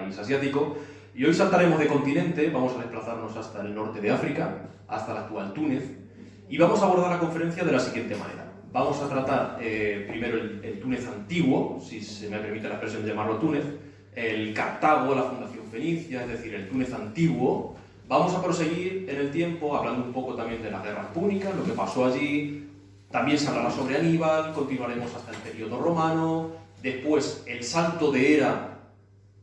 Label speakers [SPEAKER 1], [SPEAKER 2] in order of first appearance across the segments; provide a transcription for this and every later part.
[SPEAKER 1] país asiático. Y hoy saltaremos de continente, vamos a desplazarnos hasta el norte de África, hasta la actual Túnez, y vamos a abordar la conferencia de la siguiente manera. Vamos a tratar primero el Túnez antiguo, si se me permite la expresión de llamarlo Túnez, el Cartago, la fundación fenicia, es decir, el Túnez antiguo. Vamos a proseguir en el tiempo hablando un poco también de las guerras púnicas, lo que pasó allí. También se hablará sobre Aníbal, continuaremos hasta el periodo romano. Después, el salto de era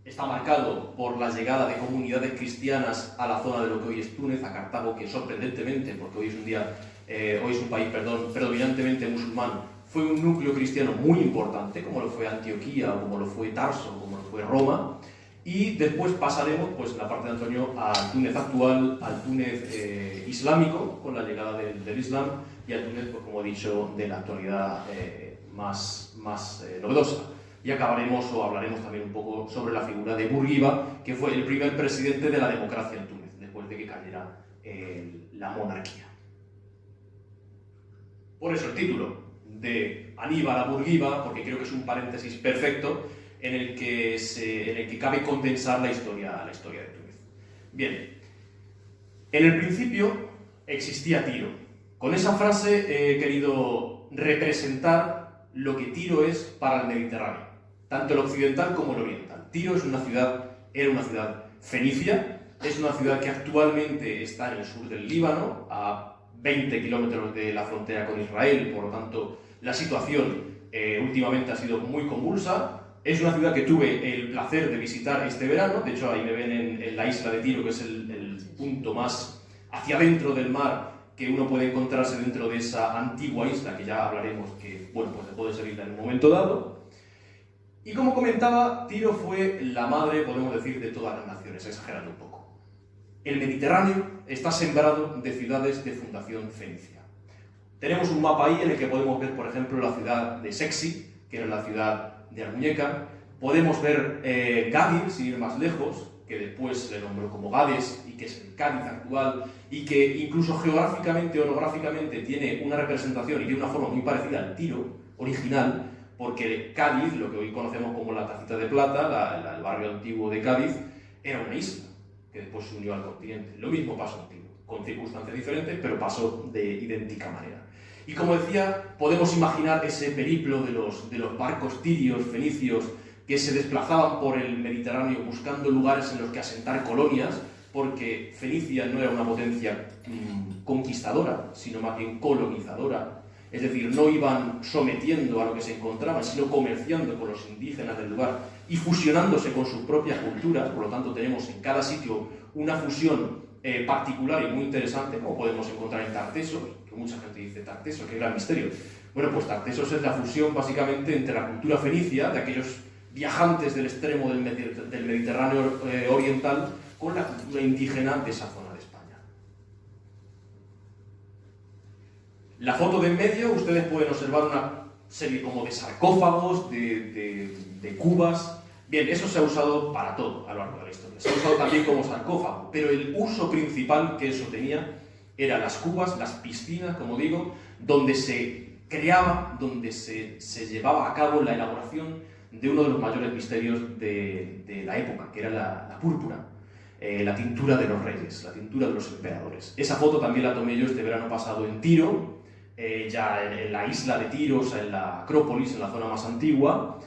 [SPEAKER 1] está marcado por la llegada de comunidades cristianas a la zona de lo que hoy es Túnez, a Cartago, que sorprendentemente, porque hoy es un país predominantemente musulmán, fue un núcleo cristiano muy importante, como lo fue Antioquía, como lo fue Tarso, como lo fue Roma. Y después pasaremos, pues en la parte de Antonio, al Túnez actual, al Túnez islámico, con la llegada del Islam, y al Túnez, pues, como he dicho, de la actualidad más novedosa. Y acabaremos o hablaremos también un poco sobre la figura de Bourguiba, que fue el primer presidente de la democracia en Túnez, después de que cayera la monarquía. Por eso el título de Aníbal a Bourguiba, porque creo que es un paréntesis perfecto en el que cabe condensar la historia de Túnez. Bien, en el principio existía Tiro. Con esa frase he querido representar lo que Tiro es para el Mediterráneo, tanto el occidental como el oriental. Tiro era una ciudad fenicia, es una ciudad que actualmente está en el sur del Líbano, a 20 kilómetros de la frontera con Israel, por lo tanto la situación últimamente ha sido muy convulsa. Es una ciudad que tuve el placer de visitar este verano, de hecho ahí me ven en la isla de Tiro, que es el punto más hacia adentro del mar que uno puede encontrarse dentro de esa antigua isla, que ya hablaremos, que bueno, pues le puede servir en un momento dado. Y como comentaba, Tiro fue la madre, podemos decir, de todas las naciones, exagerando un poco. El Mediterráneo está sembrado de ciudades de fundación fenicia. Tenemos un mapa ahí en el que podemos ver, por ejemplo, la ciudad de Sexi, que era la ciudad de Almuñécar. Podemos ver Gadir, sin ir más lejos, que después se le nombró como Gades y que es el Cádiz actual, y que incluso geográficamente, orográficamente, tiene una representación y tiene una forma muy parecida al Tiro original, porque Cádiz, lo que hoy conocemos como la Tacita de Plata, el barrio antiguo de Cádiz, era una isla que después se unió al continente. Lo mismo pasó en Tiro, con circunstancias diferentes, pero pasó de idéntica manera. Y como decía, podemos imaginar ese periplo de los barcos tirios, fenicios, que se desplazaban por el Mediterráneo buscando lugares en los que asentar colonias, porque Fenicia no era una potencia conquistadora, sino más bien colonizadora. Es decir, no iban sometiendo a lo que se encontraban, sino comerciando con los indígenas del lugar y fusionándose con sus propias culturas. Por lo tanto, tenemos en cada sitio una fusión particular y muy interesante, como podemos encontrar en Tartesos, que mucha gente dice Tartesos, qué gran misterio. Bueno, pues Tartesos es la fusión básicamente entre la cultura fenicia, de aquellos viajantes del extremo del Mediterráneo oriental, con la cultura indígena de esa zona de España. La foto de en medio, ustedes pueden observar una serie como de sarcófagos, de cubas. Bien, eso se ha usado para todo a lo largo de la historia. Se ha usado también como sarcófago, pero el uso principal que eso tenía eran las cubas, las piscinas, como digo, donde se creaba, donde se llevaba a cabo la elaboración de uno de los mayores misterios de la época, que era la púrpura, la tintura de los reyes, la tintura de los emperadores. Esa foto también la tomé yo este verano pasado en Tiro, ya en la isla de Tiro, o sea, en la Acrópolis, en la zona más antigua.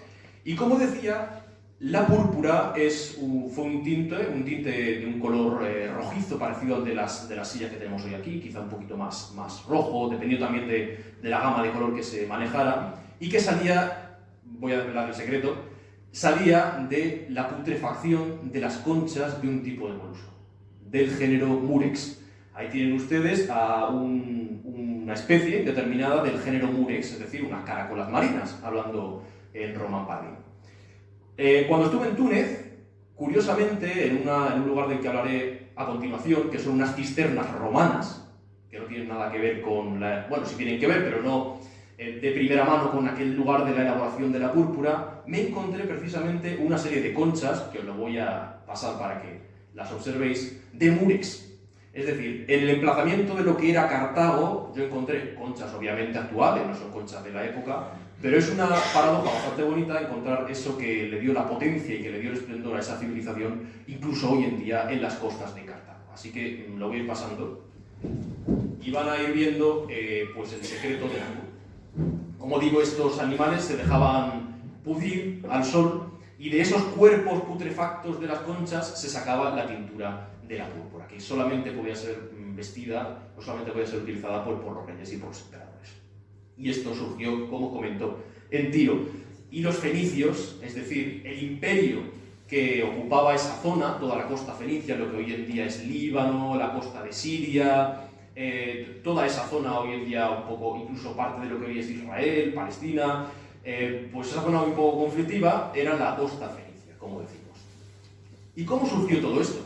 [SPEAKER 1] Y como decía, la púrpura fue un tinte de un color rojizo, parecido al de las sillas que tenemos hoy aquí, quizá un poquito más rojo, dependiendo también de la gama de color que se manejara, y que salía, voy a desvelar el secreto, salía de la putrefacción de las conchas de un tipo de molusco, del género Murex. Ahí tienen ustedes a una especie determinada del género Murex, es decir, unas caracolas marinas, hablando en Roman Parlin. Cuando estuve en Túnez, curiosamente, en un lugar del que hablaré a continuación, que son unas cisternas romanas, que no tienen nada que ver con bueno, sí tienen que ver, pero no de primera mano con aquel lugar de la elaboración de la púrpura, me encontré precisamente una serie de conchas, que os lo voy a pasar para que las observéis, de Murex. Es decir, en el emplazamiento de lo que era Cartago, yo encontré conchas obviamente actuales, no son conchas de la época, Pero es una paradoja bastante bonita encontrar eso que le dio la potencia y que le dio el esplendor a esa civilización, incluso hoy en día en las costas de Cartago. Así que lo voy a ir pasando y van a ir viendo pues el secreto del ángulo. Como digo, estos animales se dejaban pudrir al sol y de esos cuerpos putrefactos de las conchas se sacaba la tintura de la púrpura, que solamente podía ser vestida o solamente podía ser utilizada por los reyes y por los emperadores. Y esto surgió, como comento, en Tiro. Y los fenicios, es decir, el imperio que ocupaba esa zona, toda la costa fenicia, lo que hoy en día es Líbano, la costa de Siria, toda esa zona hoy en día un poco, incluso parte de lo que hoy es Israel, Palestina, pues esa zona un poco conflictiva era la costa fenicia, como decimos. ¿Y cómo surgió todo esto?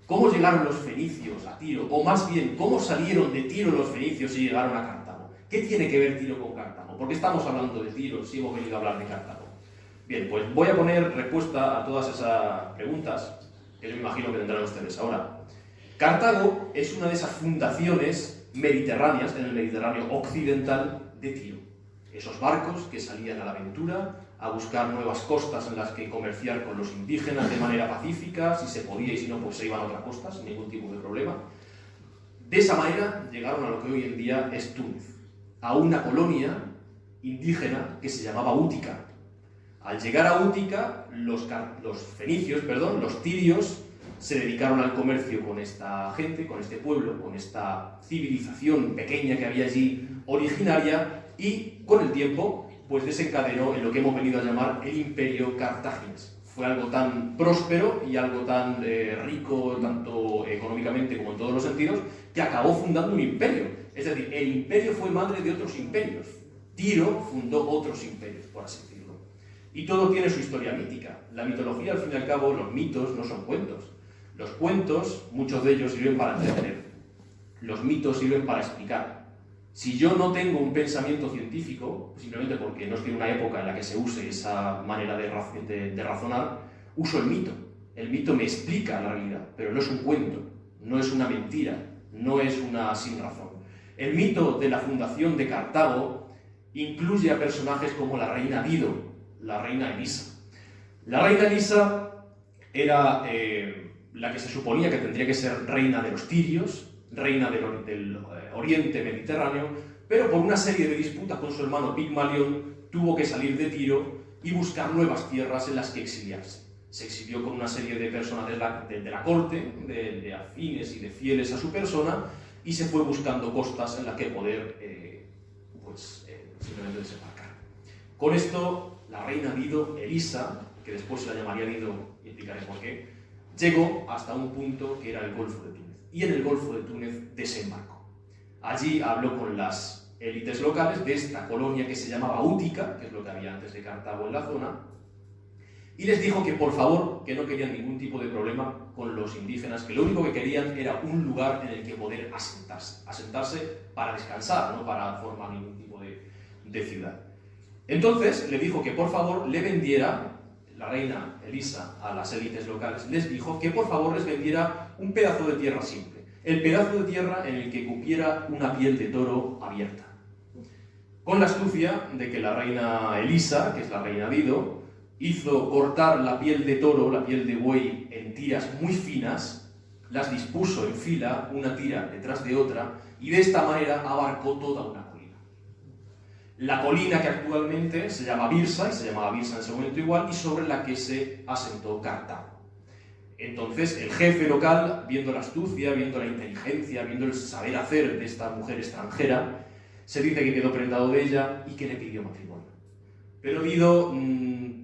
[SPEAKER 1] ¿Cómo llegaron los fenicios a Tiro? O más bien, ¿cómo salieron de Tiro los fenicios y llegaron a Cartago? ¿Qué tiene que ver Tiro con Cartago? ¿Por qué estamos hablando de Tiro si hemos venido a hablar de Cartago? Bien, pues voy a poner respuesta a todas esas preguntas que yo me imagino que tendrán ustedes ahora. Cartago es una de esas fundaciones mediterráneas, en el Mediterráneo occidental, de Tiro. Esos barcos que salían a la aventura, a buscar nuevas costas en las que comerciar con los indígenas de manera pacífica, si se podía y si no, pues se iban a otras costas, sin ningún tipo de problema. De esa manera llegaron a lo que hoy en día es Túnez, a una colonia indígena que se llamaba Útica. Al llegar a Útica, los fenicios, los tirios, se dedicaron al comercio con esta gente, con este pueblo, con esta civilización pequeña que había allí, originaria, y con el tiempo pues desencadenó en lo que hemos venido a llamar el Imperio Cartaginés. Fue algo tan próspero y algo tan rico, tanto económicamente como en todos los sentidos, que acabó fundando un imperio. Es decir, el imperio fue madre de otros imperios. Tiro fundó otros imperios, por así decirlo. Y todo tiene su historia mítica. La mitología, al fin y al cabo, los mitos no son cuentos. Los cuentos, muchos de ellos sirven para entretener. Los mitos sirven para explicar. Si yo no tengo un pensamiento científico, simplemente porque no estoy en una época en la que se use esa manera de razonar, uso el mito. El mito me explica la realidad, pero no es un cuento, no es una mentira, no es una sin razón. El mito de la fundación de Cartago incluye a personajes como la reina Dido, la reina Elisa. La reina Elisa era la que se suponía que tendría que ser reina de los tirios, reina del Oriente Mediterráneo, pero por una serie de disputas con su hermano Pigmalión tuvo que salir de Tiro y buscar nuevas tierras en las que exiliarse. Se exilió con una serie de personas de la corte, de afines y de fieles a su persona, y se fue buscando costas en las que poder simplemente desembarcar. Con esto, la reina Dido, Elisa, que después se la llamaría Dido, y explicaré por qué, llegó hasta un punto que era el Golfo de Túnez. Y en el Golfo de Túnez desembarcó. Allí habló con las élites locales de esta colonia que se llamaba Útica, que es lo que había antes de Cartago en la zona, y les dijo que por favor, que no querían ningún tipo de problema con los indígenas, que lo único que querían era un lugar en el que poder asentarse para descansar, no para formar ningún tipo de ciudad. Entonces le dijo que por favor le vendiera, la reina Elisa a las élites locales, les dijo que por favor les vendiera un pedazo de tierra simple, el pedazo de tierra en el que cupiera una piel de toro abierta. Con la astucia de que la reina Elisa, que es la reina Dido, hizo cortar la piel de toro, la piel de buey, en tiras muy finas, las dispuso en fila, una tira detrás de otra, y de esta manera abarcó toda una colina. La colina que actualmente se llama Birsa, y se llamaba Birsa en ese momento igual, y sobre la que se asentó Cartago. Entonces, el jefe local, viendo la astucia, viendo la inteligencia, viendo el saber hacer de esta mujer extranjera, se dice que quedó prendado de ella y que le pidió matrimonio. Pero Dido,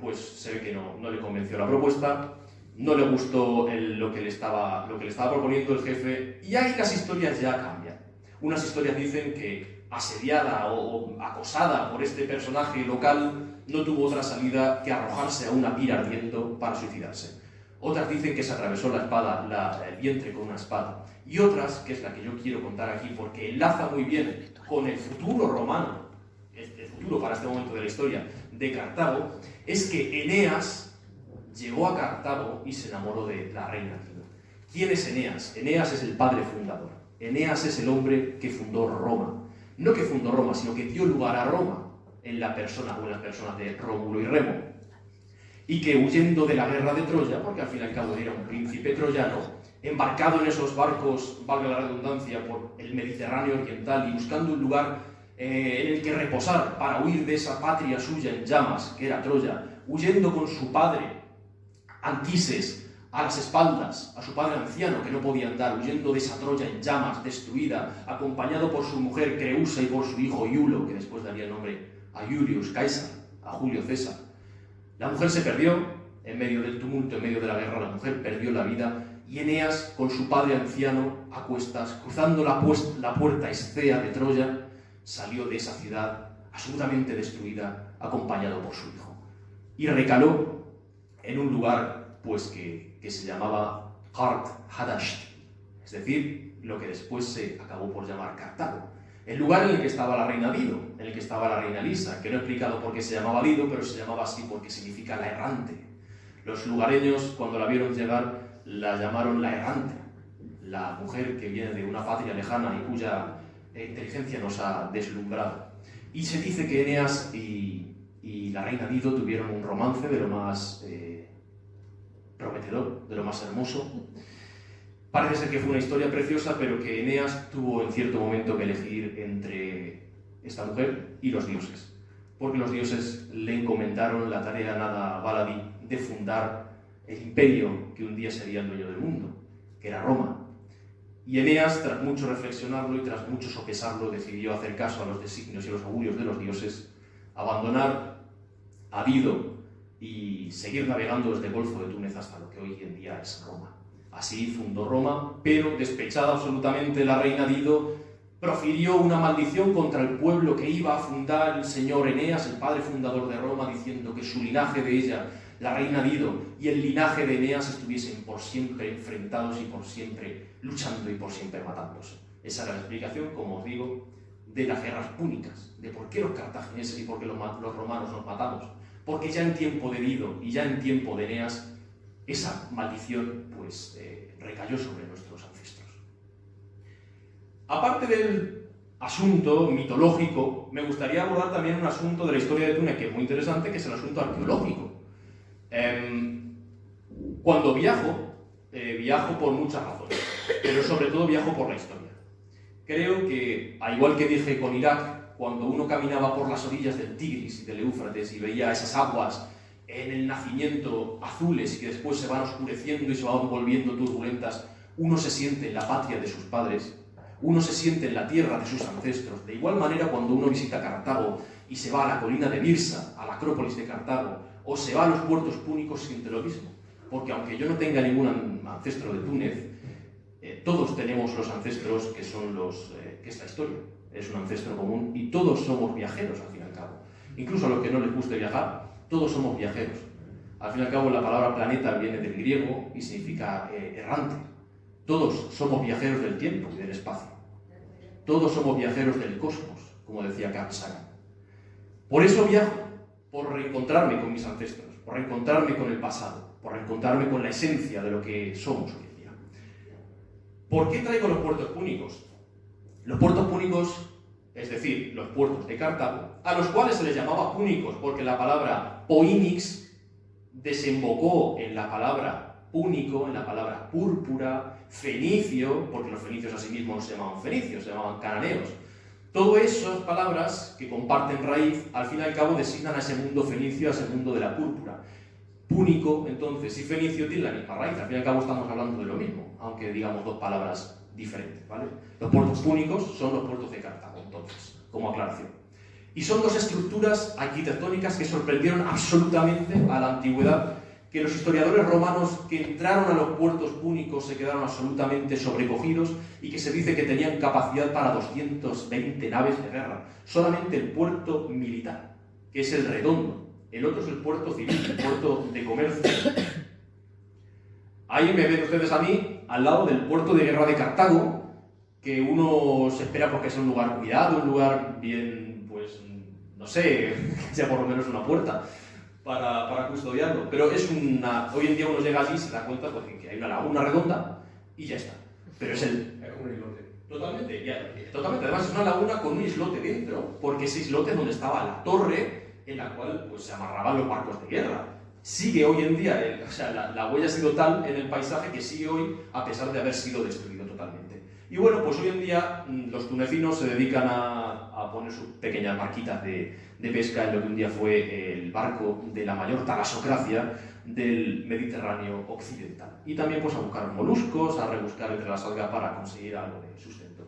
[SPEAKER 1] pues se ve que no le convenció la propuesta, no le gustó lo que le estaba proponiendo el jefe, y ahí las historias ya cambian. Unas historias dicen que, asediada o acosada por este personaje local, no tuvo otra salida que arrojarse a una pira ardiendo para suicidarse. Otras dicen que se atravesó el vientre con una espada. Y otras, que es la que yo quiero contar aquí porque enlaza muy bien con el futuro romano, el futuro para este momento de la historia de Cartago, es que Eneas llegó a Cartago y se enamoró de la reina Dido. ¿Quién es Eneas? Eneas es el padre fundador. Eneas es el hombre que fundó Roma. No que fundó Roma, sino que dio lugar a Roma. en la persona o en las personas de Rómulo y Remo, y que huyendo de la guerra de Troya, porque al fin y al cabo era un príncipe troyano, embarcado en esos barcos, valga la redundancia, por el Mediterráneo oriental y buscando un lugar en el que reposar para huir de esa patria suya en llamas, que era Troya, huyendo con su padre, Anquises, a las espaldas, a su padre anciano que no podía andar, huyendo de esa Troya en llamas, destruida, acompañado por su mujer Creusa y por su hijo Iulo, que después daría nombre a Julius Caesar, a Julio César. La mujer se perdió en medio del tumulto, en medio de la guerra, la mujer perdió la vida y Eneas, con su padre anciano a cuestas, cruzando la puerta Escea de Troya, salió de esa ciudad absolutamente destruida, acompañado por su hijo. Y recaló en un lugar pues que se llamaba Kart Hadasht, es decir, lo que después se acabó por llamar Cartago. El lugar en el que estaba la reina Dido, en el que estaba la reina Lisa, que no he explicado por qué se llamaba Dido, pero se llamaba así porque significa la errante. Los lugareños, cuando la vieron llegar, la llamaron la errante, la mujer que viene de una patria lejana y cuya inteligencia nos ha deslumbrado. Y se dice que Eneas y la reina Dido tuvieron un romance de lo más prometedor, de lo más hermoso. Parece ser que fue una historia preciosa, pero que Eneas tuvo en cierto momento que elegir entre esta mujer y los dioses, porque los dioses le encomendaron la tarea nada baladí de fundar el imperio que un día sería el dueño del mundo, que era Roma. Y Eneas, tras mucho reflexionarlo y tras mucho sopesarlo, decidió hacer caso a los designios y los augurios de los dioses, abandonar a Dido y seguir navegando desde el Golfo de Túnez hasta lo que hoy en día es Roma. Así fundó Roma, pero despechada absolutamente la reina Dido, profirió una maldición contra el pueblo que iba a fundar el señor Eneas, el padre fundador de Roma, diciendo que su linaje de ella, la reina Dido, y el linaje de Eneas estuviesen por siempre enfrentados y por siempre luchando y por siempre matándose. Esa era la explicación, como os digo, de las guerras púnicas, de por qué los cartagineses y por qué los romanos nos matamos. Porque ya en tiempo de Dido y ya en tiempo de Eneas, esa maldición pues recayó sobre nuestros ancestros. Aparte del asunto mitológico, me gustaría abordar también un asunto de la historia de Túnez que es muy interesante, que es el asunto arqueológico. Cuando viajo por muchas razones, pero sobre todo viajo por la historia. Creo que, al igual que dije con Irak, cuando uno caminaba por las orillas del Tigris y del Éufrates y veía esas aguas en el nacimiento azules y que después se van oscureciendo y se van volviendo turbulentas, uno se siente en la patria de sus padres, uno se siente en la tierra de sus ancestros. De igual manera, cuando uno visita Cartago y se va a la colina de Birsa, a la Acrópolis de Cartago, o se va a los puertos púnicos, siente lo mismo. Porque aunque yo no tenga ningún ancestro de Túnez, todos tenemos los ancestros que son que es la historia. Es un ancestro común y todos somos viajeros, al fin y al cabo. Incluso a los que no les guste viajar, todos somos viajeros. Al fin y al cabo, la palabra planeta viene del griego y significa errante. Todos somos viajeros del tiempo y del espacio. Todos somos viajeros del cosmos, como decía Carl Sagan. Por eso viajo, por reencontrarme con mis ancestros, por reencontrarme con el pasado, por reencontrarme con la esencia de lo que somos hoy en día. ¿Por qué traigo los puertos púnicos? Los puertos púnicos, es decir, los puertos de Cartago, a los cuales se les llamaba púnicos porque la palabra poinix desembocó en la palabra púnico, en la palabra púrpura, fenicio, porque los fenicios a sí mismos no se llamaban fenicios, se llamaban cananeos. Todas esas palabras que comparten raíz, al fin y al cabo designan a ese mundo fenicio, a ese mundo de la púrpura. Púnico, entonces, y fenicio tienen la misma raíz, al fin y al cabo estamos hablando de lo mismo, aunque digamos dos palabras diferentes, ¿vale? Los puertos púnicos son los puertos de Cartago, entonces, como aclaración. Y son dos estructuras arquitectónicas que sorprendieron absolutamente a la antigüedad, que los historiadores romanos que entraron a los puertos púnicos se quedaron absolutamente sobrecogidos y que se dice que tenían capacidad para 220 naves de guerra. Solamente el puerto militar, que es el redondo. El otro es el puerto civil, el puerto de comercio. Ahí me ven ustedes a mí, al lado del puerto de guerra de Cartago, que uno se espera porque es un lugar cuidado, un lugar bien, pues, no sé, que sea por lo menos una puerta para custodiarlo. Pero es hoy en día uno llega allí y se da cuenta pues, que hay una laguna redonda y ya está. Pero es un islote. Totalmente, totalmente. Además es una laguna con un islote dentro, porque ese islote es donde estaba la torre en la cual pues, se amarraban los barcos de guerra. Sigue hoy en día, o sea, la huella ha sido tal en el paisaje que sigue hoy a pesar de haber sido destruido totalmente. Y bueno, pues hoy en día los tunecinos se dedican a poner sus pequeñas barquitas de pesca en lo que un día fue el barco de la mayor talasocracia del Mediterráneo occidental. Y también pues a buscar moluscos, a rebuscar entre las algas para conseguir algo de sustento.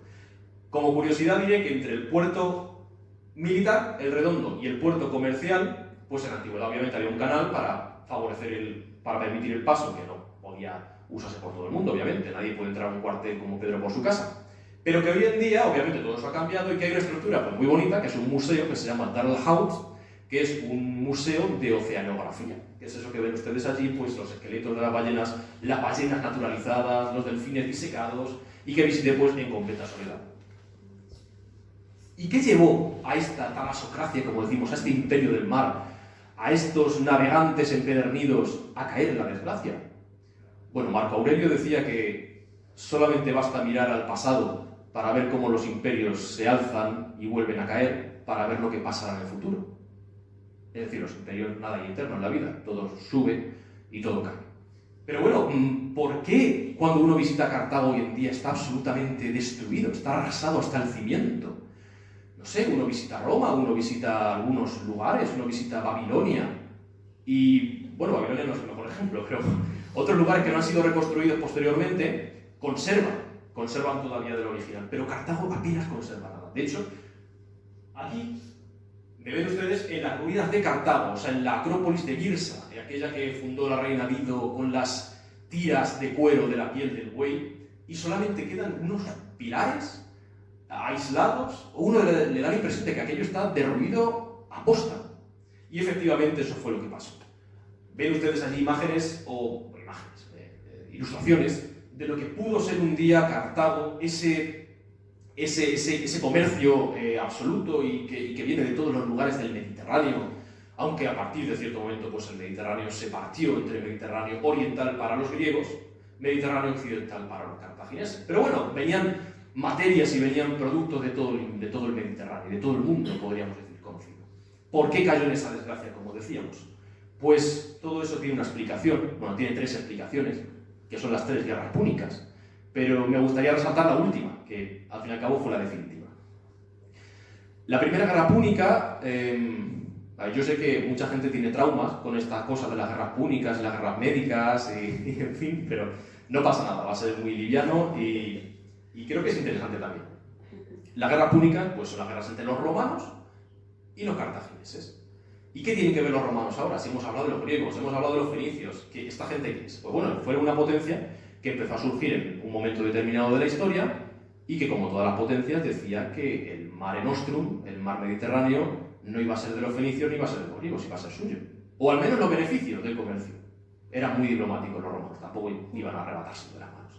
[SPEAKER 1] Como curiosidad diré que entre el puerto militar, el Redondo, y el puerto comercial, pues en la antigüedad obviamente había un canal para para permitir el paso, que no podía usarse por todo el mundo, obviamente, nadie puede entrar a un cuartel como Pedro por su casa. Pero que hoy en día, obviamente, todo eso ha cambiado y que hay una estructura pues, muy bonita, que es un museo que se llama Dar el Haut, que es un museo de oceanografía, que es eso que ven ustedes allí, pues los esqueletos de las ballenas naturalizadas, los delfines disecados, y que visité pues en completa soledad. ¿Y qué llevó a esta talasocracia, como decimos, a este imperio del mar, a estos navegantes empedernidos a caer en la desgracia? Bueno, Marco Aurelio decía que solamente basta mirar al pasado para ver cómo los imperios se alzan y vuelven a caer, para ver lo que pasará en el futuro. Es decir, los imperios nada hay eterno en la vida, todo sube y todo cae. Pero bueno, ¿por qué cuando uno visita Cartago hoy en día está absolutamente destruido, está arrasado hasta el cimiento? No sé, uno visita Roma, uno visita algunos lugares, uno visita Babilonia. Y, bueno, Babilonia no es el mejor ejemplo, pero otros lugares que no han sido reconstruidos posteriormente conservan todavía del original. Pero Cartago apenas conserva nada. De hecho, aquí me ven ustedes en las ruinas de Cartago, o sea, en la Acrópolis de Girsa, aquella que fundó la reina Dido con las tiras de cuero de la piel del buey, y solamente quedan unos pilares aislados, o uno le da la impresión de que aquello está derruido a posta. Y efectivamente eso fue lo que pasó. Ven ustedes allí imágenes, ilustraciones, de lo que pudo ser un día Cartago, ese comercio absoluto y que viene de todos los lugares del Mediterráneo, aunque a partir de cierto momento pues el Mediterráneo se partió entre Mediterráneo oriental para los griegos, Mediterráneo occidental para los cartagineses. Pero bueno, venían materias y venían productos de todo el Mediterráneo, de todo el mundo, podríamos decir, conocido. ¿Por qué cayó en esa desgracia, como decíamos? Pues todo eso tiene una explicación, bueno, tiene tres explicaciones, que son las tres guerras púnicas, pero me gustaría resaltar la última, que al fin y al cabo fue la definitiva. La primera guerra púnica, yo sé que mucha gente tiene traumas con estas cosas de las guerras púnicas, las guerras médicas, y en fin, pero no pasa nada, va a ser muy liviano y creo que es interesante también. La guerra púnica, pues son las guerras entre los romanos y los cartagineses. ¿Y qué tienen que ver los romanos ahora? Si hemos hablado de los griegos, hemos hablado de los fenicios, ¿que esta gente qué es? Pues bueno, fue una potencia que empezó a surgir en un momento determinado de la historia y que, como todas las potencias, decía que el Mare Nostrum, el mar Mediterráneo, no iba a ser de los fenicios ni iba a ser de los griegos, iba a ser suyo. O al menos los beneficios del comercio. Eran muy diplomáticos los romanos, tampoco iban a arrebatarse de las manos.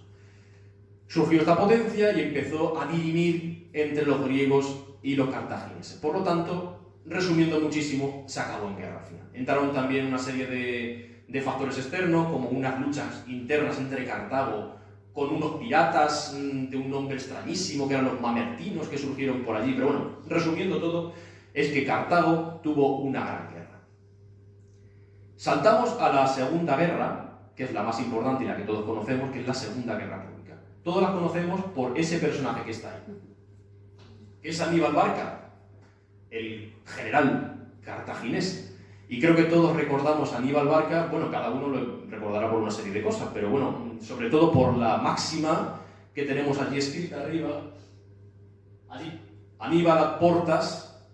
[SPEAKER 1] Surgió esta potencia y empezó a dirimir entre los griegos y los cartagineses. Por lo tanto, resumiendo muchísimo, se acabó en guerra final. Entraron también una serie de factores externos, como unas luchas internas entre Cartago con unos piratas de un nombre extrañísimo, que eran los mamertinos, que surgieron por allí. Pero bueno, resumiendo todo, es que Cartago tuvo una gran guerra. Saltamos a la Segunda Guerra, que es la más importante y la que todos conocemos, que es la Segunda Guerra Púnica. Todos la conocemos por ese personaje que está ahí, que es Aníbal Barca, el general cartaginés. Y creo que todos recordamos a Aníbal Barca, bueno, cada uno lo recordará por una serie de cosas, pero bueno, sobre todo por la máxima que tenemos allí escrita arriba, allí, Aníbal ad portas,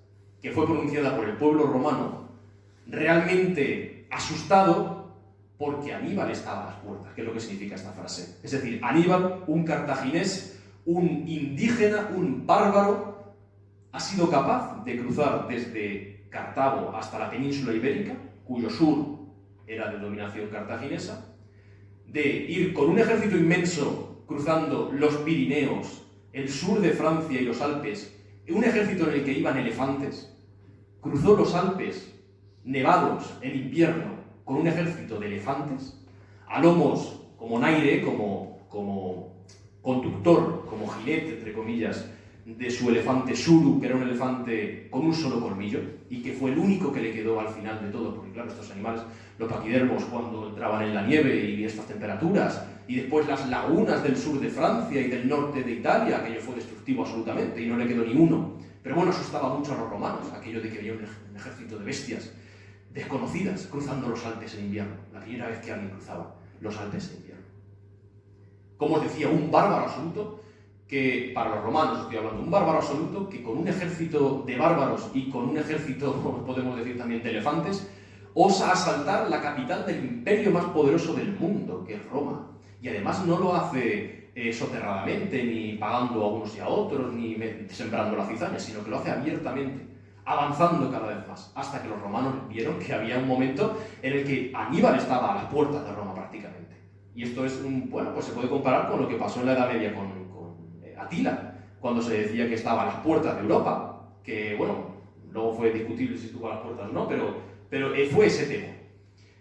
[SPEAKER 1] que fue pronunciada por el pueblo romano, realmente asustado porque Aníbal estaba a las puertas, que es lo que significa esta frase. Es decir, Aníbal, un cartaginés, un indígena, un bárbaro, ha sido capaz de cruzar desde Cartago hasta la península ibérica, cuyo sur era de dominación cartaginesa, de ir con un ejército inmenso cruzando los Pirineos, el sur de Francia y los Alpes, un ejército en el que iban elefantes, cruzó los Alpes nevados en invierno con un ejército de elefantes, a lomos como Naire, como conductor, como jinete, entre comillas, de su elefante Suru, que era un elefante con un solo colmillo, y que fue el único que le quedó al final de todo, porque claro, estos animales, los paquidermos, cuando entraban en la nieve y estas temperaturas, y después las lagunas del sur de Francia y del norte de Italia, aquello fue destructivo absolutamente, y no le quedó ni uno. Pero bueno, asustaba mucho a los romanos, aquello de que había un ejército de bestias desconocidas cruzando los Alpes en invierno, la primera vez que alguien cruzaba los Alpes en invierno. Como os decía, un bárbaro absoluto, que para los romanos estoy hablando, un bárbaro absoluto que con un ejército de bárbaros y con un ejército, podemos decir también, de elefantes, osa asaltar la capital del imperio más poderoso del mundo, que es Roma. Y además no lo hace soterradamente, ni pagando a unos y a otros, ni sembrando la cizaña, sino que lo hace abiertamente, avanzando cada vez más, hasta que los romanos vieron que había un momento en el que Aníbal estaba a las puertas de Roma prácticamente. Y esto es bueno, pues se puede comparar con lo que pasó en la Edad Media con Atila, cuando se decía que estaba a las puertas de Europa, que bueno, luego fue discutible si estuvo a las puertas o no, pero fue ese tema.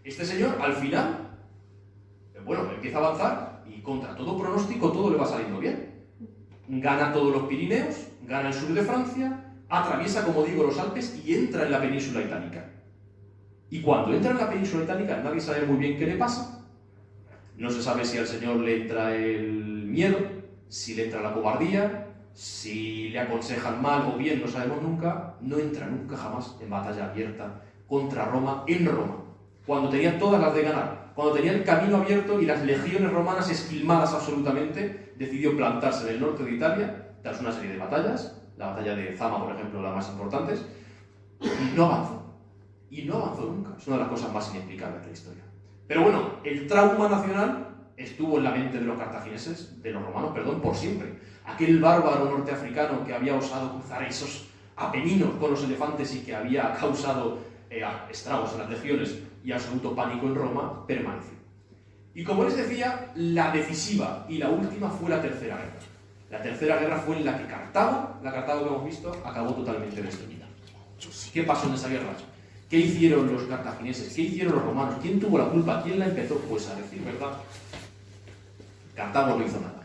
[SPEAKER 1] Este señor, al final, bueno, empieza a avanzar y contra todo pronóstico todo le va saliendo bien. Gana todos los Pirineos, gana el sur de Francia, atraviesa, como digo, los Alpes y entra en la península itálica. Y cuando entra en la península itálica nadie sabe muy bien qué le pasa. No se sabe si al señor le entra el miedo, si le entra la cobardía, si le aconsejan mal o bien, no sabemos nunca. No entra nunca jamás en batalla abierta contra Roma, en Roma, cuando tenía todas las de ganar, cuando tenía el camino abierto y las legiones romanas esquilmadas absolutamente, decidió plantarse en el norte de Italia, tras una serie de batallas, la batalla de Zama, por ejemplo, las más importantes, y no avanzó. Y no avanzó nunca. Es una de las cosas más inexplicables de la historia. Pero bueno, el trauma nacional estuvo en la mente de los cartagineses, de los romanos, perdón, por siempre. Aquel bárbaro norteafricano que había osado cruzar esos Apeninos con los elefantes y que había causado estragos en las legiones y absoluto pánico en Roma, permaneció. Y como les decía, la decisiva y la última fue la Tercera Guerra. La Tercera Guerra fue en la que Cartago, la Cartago que hemos visto, acabó totalmente destruida. ¿Qué pasó en esa guerra? ¿Qué hicieron los cartagineses? ¿Qué hicieron los romanos? ¿Quién tuvo la culpa? ¿Quién la empezó? Pues a decir verdad, Cartago no hizo nada.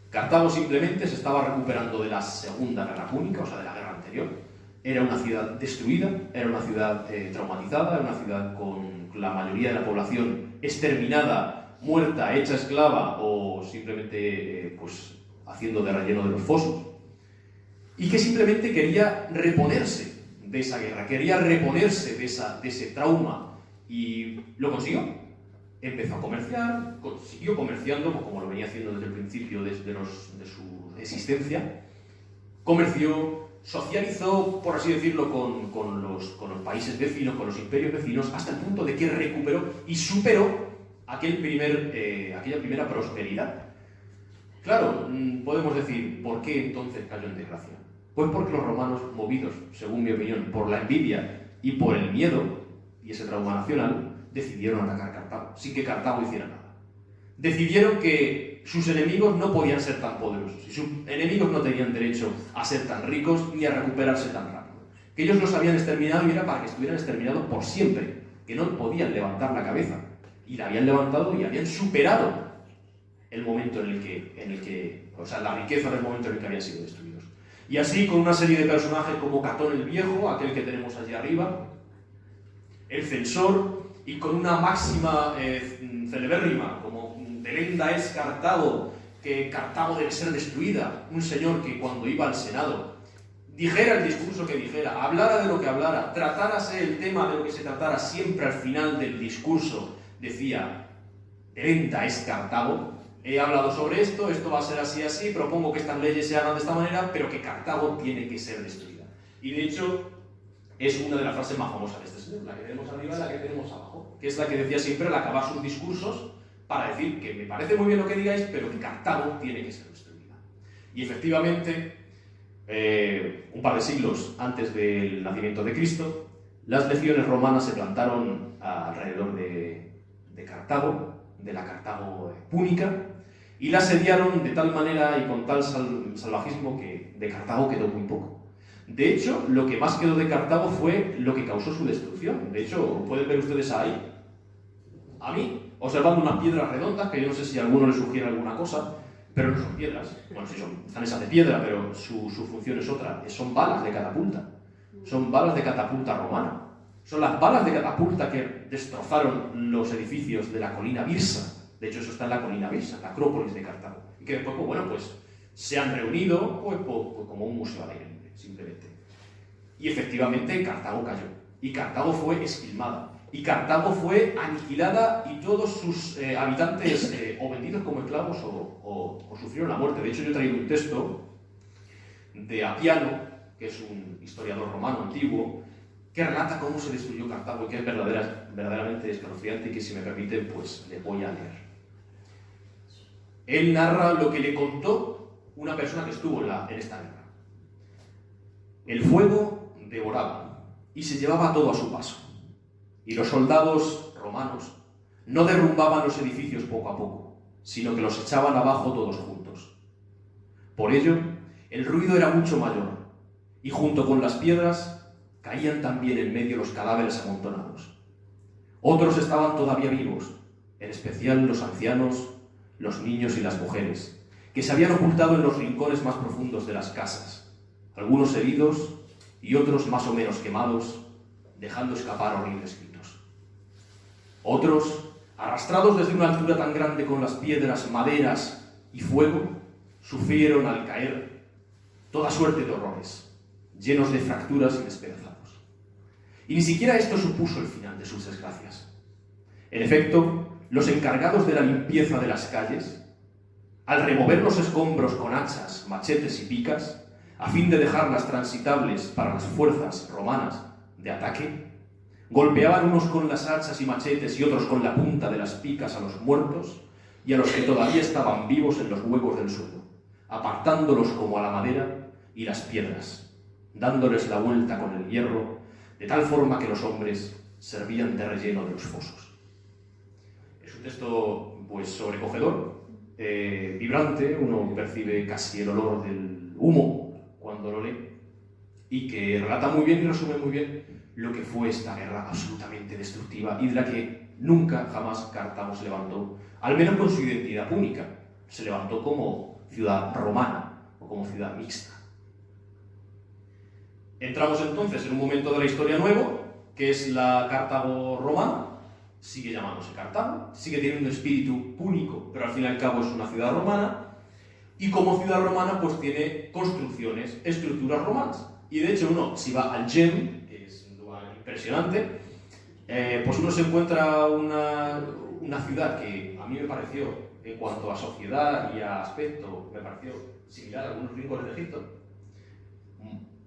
[SPEAKER 1] Cartago simplemente se estaba recuperando de la Segunda Guerra Púnica, o sea, de la guerra anterior. Era una ciudad destruida, era una ciudad traumatizada, era una ciudad con la mayoría de la población exterminada, muerta, hecha esclava o simplemente pues, haciendo de relleno de los fosos. Y que simplemente quería reponerse de esa guerra, quería reponerse de ese trauma y lo consiguió. Empezó a comerciar, siguió comerciando, como lo venía haciendo desde el principio de su existencia. Comerció, socializó, por así decirlo, con los países vecinos, con los imperios vecinos, hasta el punto de que recuperó y superó aquella primera prosperidad. Claro, podemos decir, ¿por qué entonces cayó en desgracia? Pues porque los romanos, movidos, según mi opinión, por la envidia y por el miedo y ese trauma nacional, decidieron atacar Cartago, sin que Cartago hiciera nada. Decidieron que sus enemigos no podían ser tan poderosos, y sus enemigos no tenían derecho a ser tan ricos ni a recuperarse tan rápido. Que ellos los habían exterminado y era para que estuvieran exterminados por siempre, que no podían levantar la cabeza. Y la habían levantado y habían superado el momento en el que, o sea, la riqueza del momento en el que habían sido destruidos. Y así, con una serie de personajes como Catón el Viejo, aquel que tenemos allí arriba, el censor, y con una máxima celebérrima, como Delenda es Cartago, que Cartago debe ser destruida, un señor que cuando iba al Senado dijera el discurso que dijera, hablara de lo que hablara, tratárase el tema de lo que se tratara, siempre al final del discurso decía, Delenda es Cartago, he hablado sobre esto, esto va a ser así, así, propongo que estas leyes se hagan de esta manera, pero que Cartago tiene que ser destruida. Y de hecho, es una de las frases más famosas de este señor, la que tenemos arriba y la que tenemos abajo, que es la que decía siempre al acabar sus discursos para decir que me parece muy bien lo que digáis, pero que Cartago tiene que ser destruida. Y efectivamente, un par de siglos antes del nacimiento de Cristo, las legiones romanas se plantaron alrededor de Cartago, de la Cartago púnica, y la asediaron de tal manera y con tal salvajismo que de Cartago quedó muy poco. De hecho, lo que más quedó de Cartago fue lo que causó su destrucción. De hecho, pueden ver ustedes ahí, a mí, observando unas piedras redondas, que yo no sé si a alguno le sugiere alguna cosa, pero no son piedras. Bueno, sí, están hechas de piedra, pero su función es otra. Son balas de catapulta. Son balas de catapulta romana. Son las balas de catapulta que destrozaron los edificios de la colina Birsa. De hecho, eso está en la colina Birsa, la Acrópolis de Cartago. Y que después, pues se han reunido como un museo al aire libre, simplemente. Y efectivamente, Cartago cayó. Y Cartago fue esquilmada. Y Cartago fue aniquilada y todos sus habitantes o vendidos como esclavos o sufrieron la muerte. De hecho, yo he traído un texto de Apiano, que es un historiador romano antiguo, que relata cómo se destruyó Cartago y que es verdaderamente escalofriante y que, si me permiten, pues le voy a leer. Él narra lo que le contó una persona que estuvo en esta guerra. El fuego devoraba y se llevaba todo a su paso. Y los soldados romanos no derrumbaban los edificios poco a poco, sino que los echaban abajo todos juntos. Por ello, el ruido era mucho mayor, y junto con las piedras caían también en medio los cadáveres amontonados. Otros estaban todavía vivos, en especial los ancianos, los niños y las mujeres, que se habían ocultado en los rincones más profundos de las casas, algunos heridos y otros más o menos quemados, dejando escapar horribles gritos. Otros, arrastrados desde una altura tan grande con las piedras, maderas y fuego, sufrieron al caer toda suerte de horrores, llenos de fracturas y despedazados. Y ni siquiera esto supuso el final de sus desgracias. En efecto, los encargados de la limpieza de las calles, al remover los escombros con hachas, machetes y picas, a fin de dejarlas transitables para las fuerzas romanas de ataque, golpeaban unos con las hachas y machetes y otros con la punta de las picas a los muertos y a los que todavía estaban vivos en los huecos del suelo, apartándolos como a la madera y las piedras, dándoles la vuelta con el hierro, de tal forma que los hombres servían de relleno de los fosos. Es un texto, pues, sobrecogedor, vibrante, uno percibe casi el olor del humo cuando lo lee, y que relata muy bien y resume muy bien lo que fue esta guerra absolutamente destructiva y de la que nunca, jamás Cartago se levantó, al menos con su identidad púnica. Se levantó como ciudad romana o como ciudad mixta. Entramos entonces en un momento de la historia nuevo, que es la Cartago romana. Sigue llamándose Cartago, sigue teniendo un espíritu púnico, pero al fin y al cabo es una ciudad romana. Y como ciudad romana, pues tiene construcciones, estructuras romanas. Y de hecho uno, si va al Gem, que es un lugar impresionante, pues uno se encuentra una ciudad que a mí me pareció, en cuanto a sociedad y a aspecto, me pareció similar a algunos rincones de Egipto.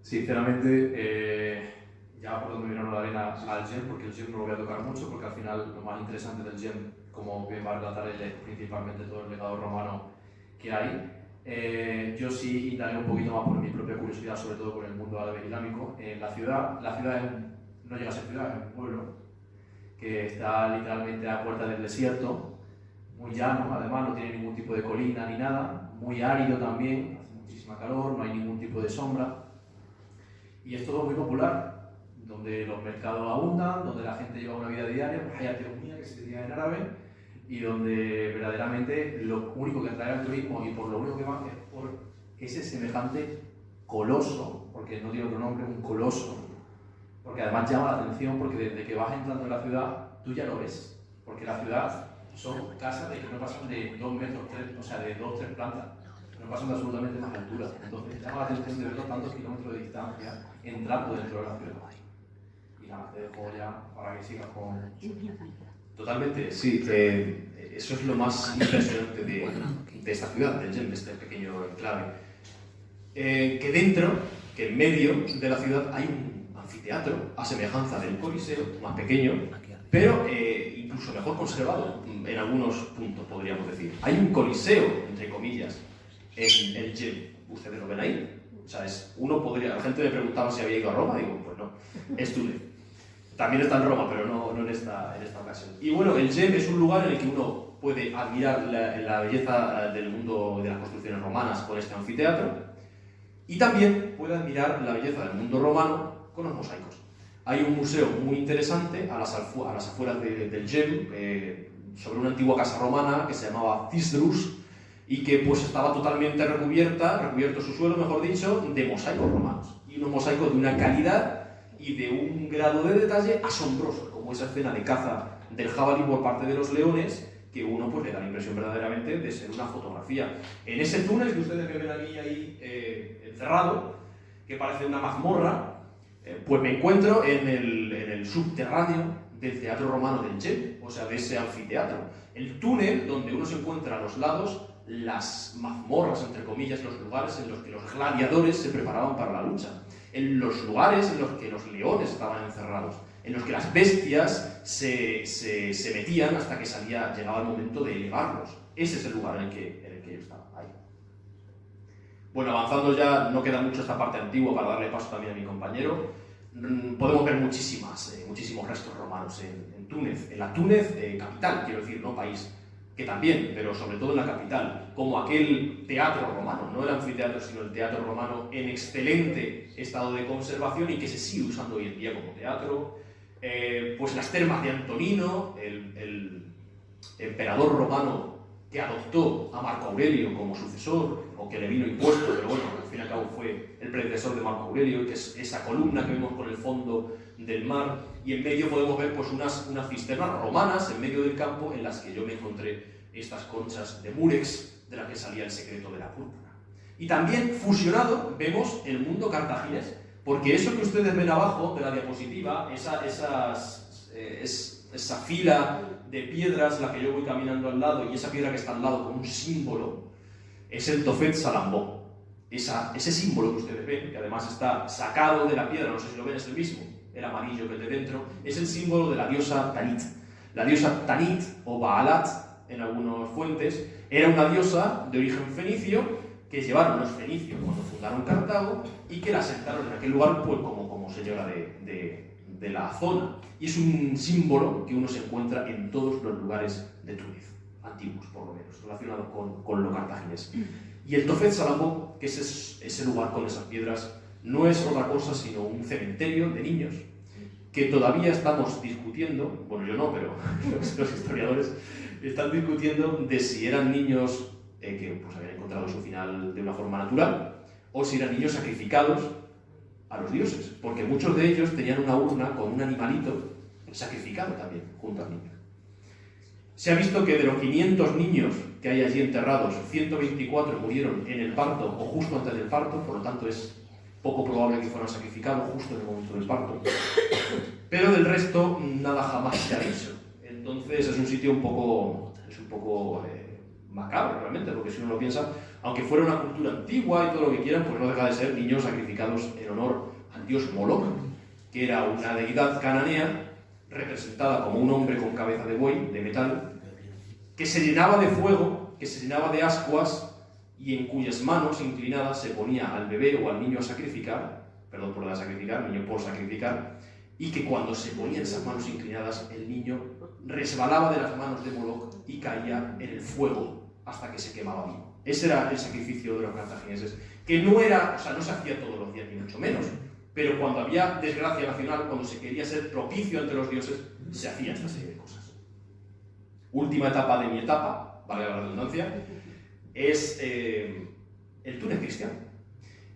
[SPEAKER 2] Sinceramente, ya por donde miraron la arena al Gem, porque el Gem no lo voy a tocar mucho, porque al final lo más interesante del Gem, como bien va a relatar él, es principalmente todo el legado romano que hay. Yo sí indagué un poquito más por mi propia curiosidad, sobre todo con el mundo árabe islámico. La ciudad no llega a ser ciudad, es un pueblo que está literalmente a puerta del desierto, muy llano, además no tiene ningún tipo de colina ni nada, muy árido también, hace muchísima calor, no hay ningún tipo de sombra, y es todo muy popular, donde los mercados abundan, donde la gente lleva una vida diaria, pues hay artesanía, que se diría en árabe, y donde verdaderamente lo único que atrae al turismo y por lo único que van es por ese semejante coloso, porque no tiene otro nombre, un coloso, porque además llama la atención porque desde que vas entrando en la ciudad tú ya lo ves, porque la ciudad son casas de que no pasan de 2 metros, 3, o sea, de 2 o 3 plantas, no pasan de absolutamente más altura, entonces llama la atención de ver los tantos kilómetros de distancia entrando dentro de la ciudad. Y nada, te dejo ya para que sigas con...
[SPEAKER 1] Totalmente, sí. Eso es lo más impresionante de esta ciudad, del Gem, de este pequeño enclave. Que en medio de la ciudad hay un anfiteatro, a semejanza del Coliseo, más pequeño, pero incluso mejor conservado en algunos puntos, podríamos decir. Hay un coliseo, entre comillas, en el Gem. ¿Ustedes lo ven ahí? O sea, la gente me preguntaba si había ido a Roma, digo, pues no, es Túnez. También está en Roma, pero no en esta ocasión. Y bueno, el Gem es un lugar en el que uno puede admirar la belleza del mundo de las construcciones romanas con este anfiteatro, y también puede admirar la belleza del mundo romano con los mosaicos. Hay un museo muy interesante a las afueras del Gem, sobre una antigua casa romana que se llamaba Cisdrus, y que pues estaba totalmente recubierto su suelo, mejor dicho, de mosaicos romanos. Y unos mosaicos de una calidad y de un grado de detalle asombroso, como esa escena de caza del jabalí por parte de los leones, que uno pues le da la impresión verdaderamente de ser una fotografía. En ese túnel que ustedes me ven aquí ahí encerrado, que parece una mazmorra, pues me encuentro en el subterráneo del Teatro Romano del Gem, o sea, de ese anfiteatro. El túnel donde uno se encuentra a los lados las mazmorras, entre comillas, los lugares en los que los gladiadores se preparaban para la lucha, en los lugares en los que los leones estaban encerrados, en los que las bestias se metían hasta que llegaba el momento de elevarlos. Ese es el lugar en el que yo estaba, ahí. Bueno, avanzando ya, no queda mucho esta parte antigua para darle paso también a mi compañero. Podemos ver muchísimos restos romanos en Túnez, en la Túnez capital, quiero decir, no país, que también, pero sobre todo en la capital, como aquel teatro romano, no el anfiteatro, sino el teatro romano en excelente estado de conservación y que se sigue usando hoy en día como teatro, pues las termas de Antonino, el emperador romano que adoptó a Marco Aurelio como sucesor, o que le vino impuesto, pero bueno, al fin y al cabo fue el predecesor de Marco Aurelio, que es esa columna que vemos con el fondo del mar, y en medio podemos ver pues unas cisternas romanas en medio del campo en las que yo me encontré estas conchas de Murex, de las que salía el secreto de la púrpura. Y también fusionado vemos el mundo cartaginés, porque eso que ustedes ven abajo de la diapositiva, esa fila de piedras, la que yo voy caminando al lado, y esa piedra que está al lado con un símbolo, es el Tofet Salambó. Ese símbolo que ustedes ven, que además está sacado de la piedra, no sé si lo ven, es el mismo, el amarillo que es de dentro, es el símbolo de la diosa Tanit. La diosa Tanit, o Baalat, en algunas fuentes, era una diosa de origen fenicio que llevaron los fenicios cuando fundaron Cartago y que la asentaron en aquel lugar pues, como señora de la zona. Y es un símbolo que uno se encuentra en todos los lugares de Túnez, antiguos por lo menos, relacionados con lo cartaginés. Y el Tofet Salambó, que es ese lugar con esas piedras, no es otra cosa sino un cementerio de niños que todavía estamos discutiendo, bueno yo no, pero los historiadores están discutiendo de si eran niños que pues, habían encontrado su final de una forma natural o si eran niños sacrificados a los dioses, porque muchos de ellos tenían una urna con un animalito sacrificado también junto al niño. Se ha visto que de los 500 niños que hay allí enterrados, 124 murieron en el parto o justo antes del parto, por lo tanto es poco probable que fueran sacrificados justo en el momento del parto. Pero del resto, nada jamás se ha dicho. Entonces es un sitio un poco macabro realmente, porque si uno lo piensa, aunque fuera una cultura antigua y todo lo que quieran, pues no deja de ser niños sacrificados en honor al dios Moloch, que era una deidad cananea representada como un hombre con cabeza de buey, de metal, que se llenaba de fuego, que se llenaba de ascuas y en cuyas manos inclinadas se ponía al bebé o al niño a sacrificar, perdón por la sacrificar, niño por sacrificar, y que cuando se ponían esas manos inclinadas, el niño resbalaba de las manos de Moloch y caía en el fuego hasta que se quemaba vivo. Ese era el sacrificio de los cartagineses, que no se hacía todos los días, ni mucho menos, pero cuando había desgracia nacional, cuando se quería ser propicio ante los dioses, se hacía esta serie de cosas. Última etapa de mi etapa, valga la redundancia, es el Túnez cristiano.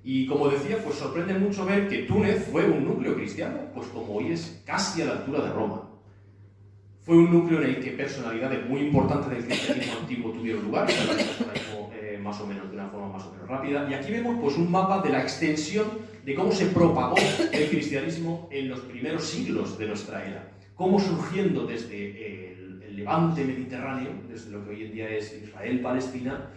[SPEAKER 1] Y como decía, pues sorprende mucho ver que Túnez fue un núcleo cristiano, pues como hoy es casi a la altura de Roma. Fue un núcleo en el que personalidades muy importantes del cristianismo antiguo tuvieron lugar, más o menos de una forma más o menos rápida. Y aquí vemos pues un mapa de la extensión de cómo se propagó el cristianismo en los primeros siglos de nuestra era. Cómo surgiendo desde el levante mediterráneo, desde lo que hoy en día es Israel, Palestina,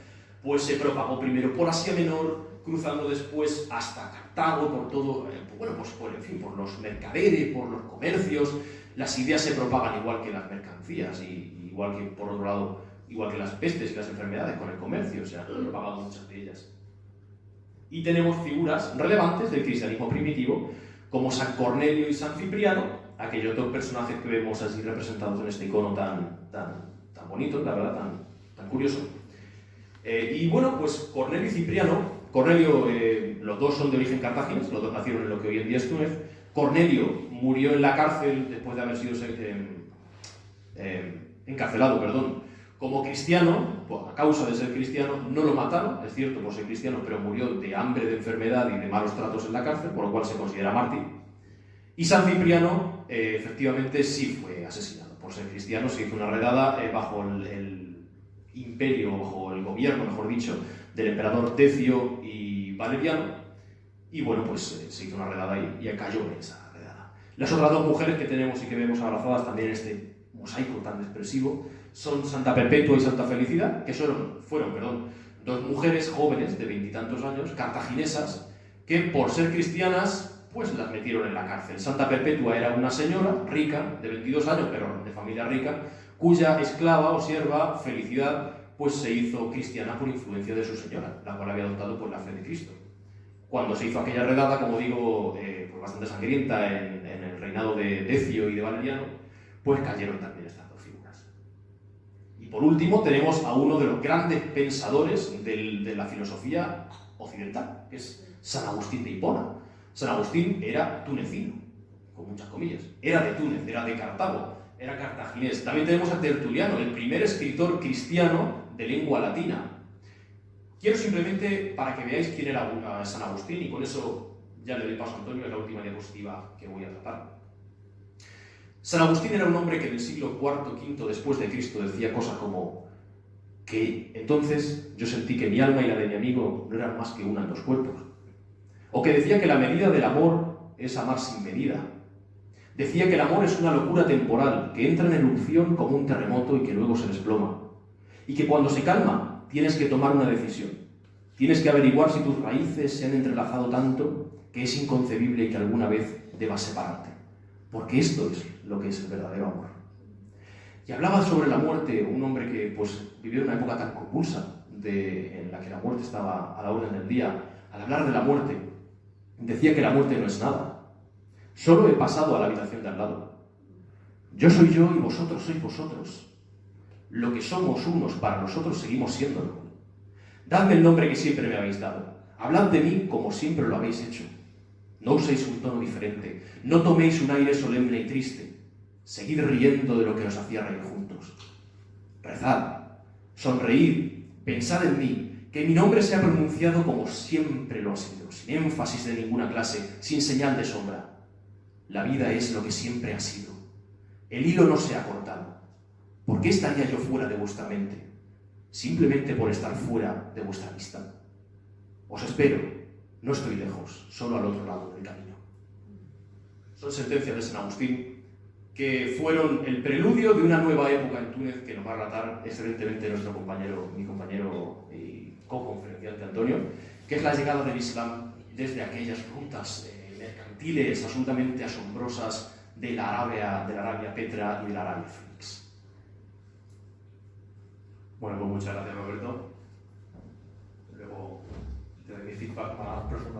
[SPEAKER 1] pues se propagó primero por Asia Menor, cruzando después hasta Cartago, por todo, por los mercaderes, por los comercios. Las ideas se propagan igual que las mercancías, y igual que, por otro lado, igual que las pestes y las enfermedades con el comercio, se han propagado muchas de ellas. Y tenemos figuras relevantes del cristianismo primitivo, como San Cornelio y San Cipriano, aquellos dos personajes que vemos así representados en este icono tan bonito, la verdad, tan curioso. Y bueno, pues Cornelio y Cipriano, los dos son de origen cartaginés, los dos nacieron en lo que hoy en día es Túnez. Cornelio murió en la cárcel después de haber sido encarcelado, Como cristiano, pues, a causa de ser cristiano, no lo mataron, es cierto, por ser cristiano, pero murió de hambre, de enfermedad y de malos tratos en la cárcel, por lo cual se considera mártir. Y San Cipriano, efectivamente, sí fue asesinado. Por ser cristiano se hizo una redada bajo el imperio, bajo el gobierno, mejor dicho, del emperador Decio y Valeriano. Y bueno, pues se hizo una redada y cayó en esa redada. Las otras dos mujeres que tenemos y que vemos abrazadas también en este mosaico tan expresivo son Santa Perpetua y Santa Felicidad, que fueron dos mujeres jóvenes de 20 y tantos años, cartaginesas, que por ser cristianas pues las metieron en la cárcel. Santa Perpetua era una señora rica, de 22 años, pero de familia rica, cuya esclava o sierva, Felicidad, pues se hizo cristiana por influencia de su señora, la cual había adoptado por la fe de Cristo. Cuando se hizo aquella redada, como digo, pues bastante sangrienta en el reinado de Decio y de Valeriano, pues cayeron también estas dos figuras. Y por último tenemos a uno de los grandes pensadores de la filosofía occidental, que es San Agustín de Hipona. San Agustín era tunecino, con muchas comillas. Era de Túnez, era de Cartago, era cartaginés. También tenemos a Tertuliano, el primer escritor cristiano de lengua latina. Quiero simplemente, para que veáis quién era San Agustín, y con eso ya le doy paso a Antonio, es la última diapositiva que voy a tratar. San Agustín era un hombre que en el siglo IV, V después de Cristo decía cosas como que entonces yo sentí que mi alma y la de mi amigo no eran más que una en dos cuerpos. O que decía que la medida del amor es amar sin medida. Decía que el amor es una locura temporal, que entra en erupción como un terremoto y que luego se desploma. Y que cuando se calma, tienes que tomar una decisión. Tienes que averiguar si tus raíces se han entrelazado tanto que es inconcebible que alguna vez debas separarte. Porque esto es lo que es el verdadero amor. Y hablaba sobre la muerte, un hombre que pues, vivió en una época tan convulsa, en la que la muerte estaba a la orden del día. Al hablar de la muerte, decía que la muerte no es nada. Solo he pasado a la habitación de al lado. Yo soy yo y vosotros sois vosotros. Lo que somos unos para nosotros seguimos siéndolo. Dadme el nombre que siempre me habéis dado. Hablad de mí como siempre lo habéis hecho. No uséis un tono diferente. No toméis un aire solemne y triste. Seguid riendo de lo que os hacía reír juntos. Rezad, sonreíd, pensad en mí, que mi nombre sea pronunciado como siempre lo ha sido, sin énfasis de ninguna clase, sin señal de sombra. La vida es lo que siempre ha sido. El hilo no se ha cortado. ¿Por qué estaría yo fuera de vuestra mente? Simplemente por estar fuera de vuestra vista. Os espero, no estoy lejos, solo al otro lado del camino. Son sentencias de San Agustín que fueron el preludio de una nueva época en Túnez que nos va a relatar excelentemente mi compañero y co-conferenciante Antonio, que es la llegada del Islam desde aquellas rutas mercantiles absolutamente asombrosas de la Arabia Petra y de la Arabia Fénix.
[SPEAKER 2] Bueno, pues muchas gracias, Roberto. Luego te doy mi feedback más profundo.